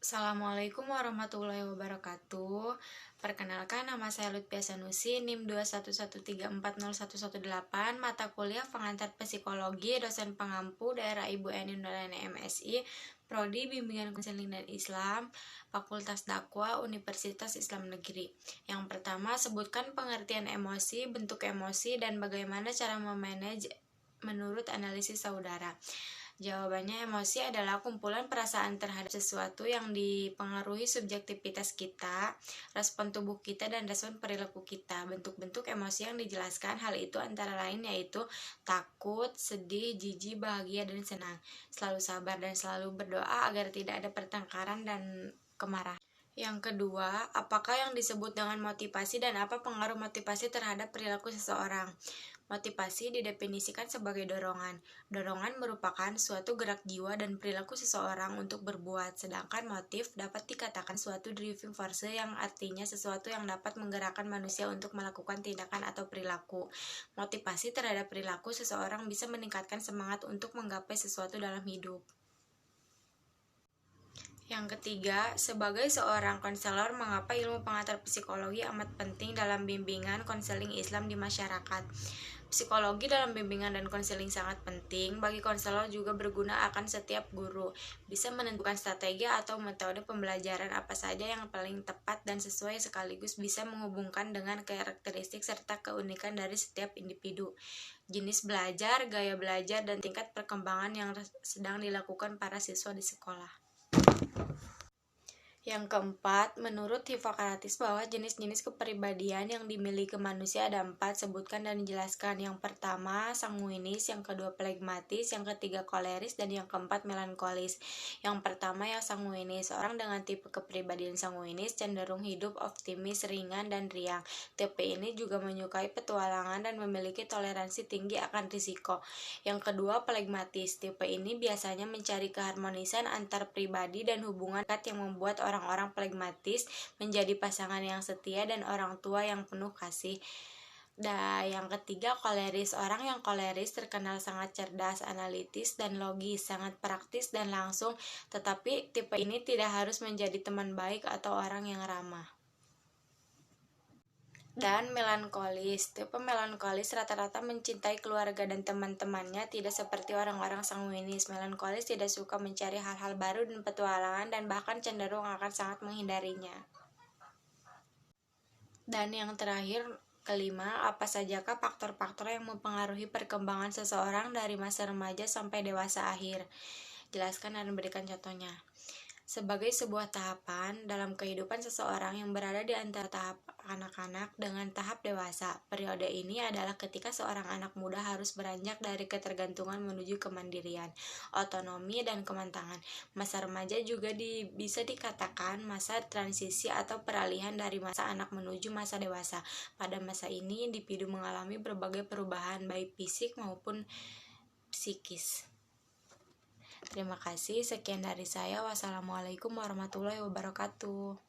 Assalamualaikum warahmatullahi wabarakatuh. Perkenalkan, nama saya Lutfia Sanusi, NIM 211340118, mata kuliah pengantar psikologi, dosen pengampu, daerah Ibu Eni Nurani MSI, Prodi Bimbingan Konseling dan Islam, Fakultas Dakwah, Universitas Islam Negeri. Yang pertama, sebutkan pengertian emosi, bentuk emosi, dan bagaimana cara memanage menurut analisis saudara. Jawabannya, emosi adalah kumpulan perasaan terhadap sesuatu yang dipengaruhi subjektivitas kita, respon tubuh kita, dan respon perilaku kita. Bentuk-bentuk emosi yang dijelaskan hal itu antara lain yaitu takut, sedih, jijik, bahagia, dan senang. Selalu sabar dan selalu berdoa agar tidak ada pertengkaran dan kemarahan. Yang kedua, apakah yang disebut dengan motivasi dan apa pengaruh motivasi terhadap perilaku seseorang? Motivasi didefinisikan sebagai dorongan. Dorongan merupakan suatu gerak jiwa dan perilaku seseorang untuk berbuat, sedangkan motif dapat dikatakan suatu driving force yang artinya sesuatu yang dapat menggerakkan manusia untuk melakukan tindakan atau perilaku. Motivasi terhadap perilaku seseorang bisa meningkatkan semangat untuk menggapai sesuatu dalam hidup. Yang ketiga, sebagai seorang konselor, mengapa ilmu pengantar psikologi amat penting dalam bimbingan konseling Islam di masyarakat? Psikologi dalam bimbingan dan konseling sangat penting. Bagi konselor juga berguna akan setiap guru. Bisa menentukan strategi atau metode pembelajaran apa saja yang paling tepat dan sesuai, sekaligus bisa menghubungkan dengan karakteristik serta keunikan dari setiap individu, jenis belajar, gaya belajar, dan tingkat perkembangan yang sedang dilakukan para siswa di sekolah. Yang keempat, menurut Hippocrates bahwa jenis-jenis kepribadian yang dimiliki manusia ada 4, sebutkan dan dijelaskan. Yang pertama, sanguinis, yang kedua phlegmatis, yang ketiga koleris, dan yang keempat melankolis. Yang pertama, yang sanguinis. Orang dengan tipe kepribadian sanguinis cenderung hidup optimis, ringan, dan riang. Tipe ini juga menyukai petualangan dan memiliki toleransi tinggi akan risiko. Yang kedua, phlegmatis. Tipe ini biasanya mencari keharmonisan antar pribadi dan hubungan dekat yang membuat orang-orang phlegmatis menjadi pasangan yang setia dan orang tua yang penuh kasih. Yang ketiga, koleris. Orang yang koleris terkenal sangat cerdas, analitis, dan logis, sangat praktis dan langsung, tetapi tipe ini tidak harus menjadi teman baik atau orang yang ramah. Dan melankolis. Tipe melankolis rata-rata mencintai keluarga dan teman-temannya, tidak seperti orang-orang sanguinis. Melankolis tidak suka mencari hal-hal baru dan petualangan, dan bahkan cenderung akan sangat menghindarinya. Dan yang terakhir, kelima, apa sajakah faktor-faktor yang mempengaruhi perkembangan seseorang dari masa remaja sampai dewasa akhir? Jelaskan dan berikan contohnya. Sebagai sebuah tahapan dalam kehidupan seseorang yang berada di antara tahap anak-anak dengan tahap dewasa. Periode ini adalah ketika seorang anak muda harus beranjak dari ketergantungan menuju kemandirian, otonomi, dan kematangan. Masa remaja juga bisa dikatakan masa transisi atau peralihan dari masa anak menuju masa dewasa. Pada masa ini, individu mengalami berbagai perubahan, baik fisik maupun psikis. Terima kasih, sekian dari saya. Wassalamualaikum warahmatullahi wabarakatuh.